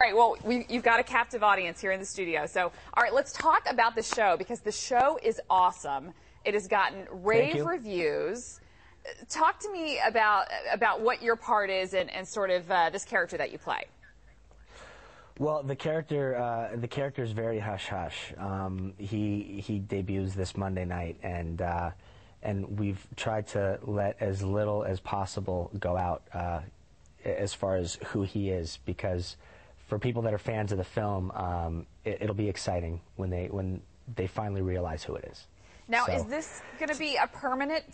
All right, well, you've got a captive audience here in the studio. So, all right, let's talk about the show, because the show is awesome. It has gotten rave reviews. Talk to me about what your part is and sort of this character that you play. Well, the character is very hush-hush. He debuts this Monday night, and we've tried to let as little as possible go out as far as who he is, because for people that are fans of the film, it'll be exciting when they finally realize who it is. Now, is this going to be a permanent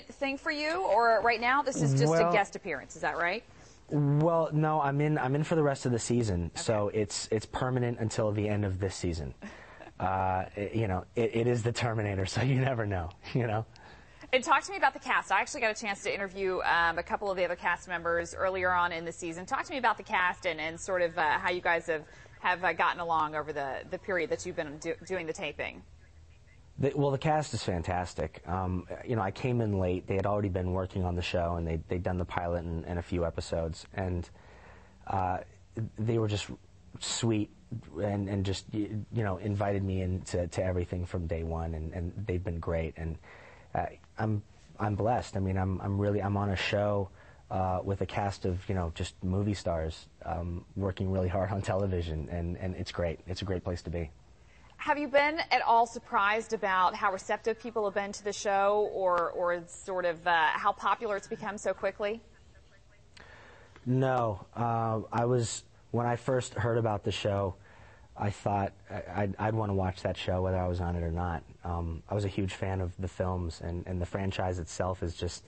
thing for you, or right now this is just a guest appearance? Is that right? Well, no, I'm in for the rest of the season, so it's permanent until the end of this season. You know, it is the Terminator, so you never know. You know. And talk to me about the cast. I actually got a chance to interview a couple of the other cast members earlier on in the season. Talk to me about the cast and sort of how you guys have gotten along over the period that you've been doing the taping. Well, the cast is fantastic. You know, I came in late. They had already been working on the show, and they'd done the pilot and a few episodes, and they were just sweet and just you know, invited me into everything from day one, and they've been great. And I'm blessed. I mean, I'm on a show with a cast of, you know, just movie stars working really hard on television, and it's great. It's a great place to be. Have you been at all surprised about how receptive people have been to the show, or sort of how popular it's become so quickly? No. When I first heard about the show, I thought I'd want to watch that show whether I was on it or not. I was a huge fan of the films, and the franchise itself is just,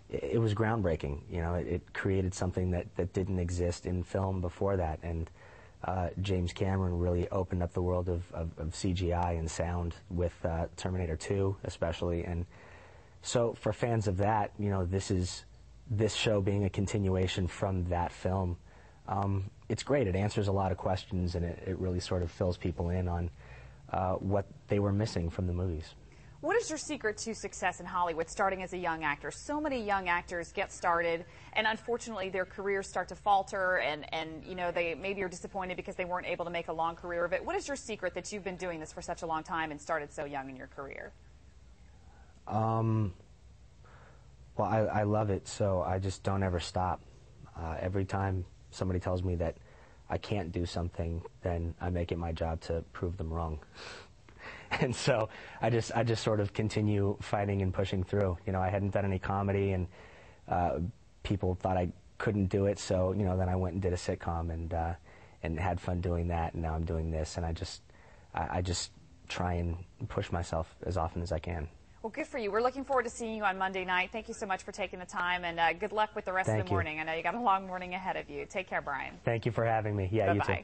it was groundbreaking. You know, it created something that didn't exist in film before that, and James Cameron really opened up the world of CGI and sound with Terminator 2 especially, and so for fans of that, you know, this show being a continuation from that film, it's great. It answers a lot of questions, and it really sort of fills people in on what they were missing from the movies. What is your secret to success in Hollywood, starting as a young actor? So many young actors get started, and unfortunately their careers start to falter, and you know, they maybe are disappointed because they weren't able to make a long career of it. What is your secret that you've been doing this for such a long time and started so young in your career? Well, I love it, so I just don't ever stop. Every time somebody tells me that I can't do something, then I make it my job to prove them wrong. And so I just sort of continue fighting and pushing through. You know, I hadn't done any comedy, and people thought I couldn't do it. So, you know, then I went and did a sitcom and had fun doing that. And now I'm doing this, and I just try and push myself as often as I can. Well, good for you. We're looking forward to seeing you on Monday night. Thank you so much for taking the time, and good luck with the rest of the morning. I know you got a long morning ahead of you. Take care, Brian. Thank you for having me. Yeah, you too.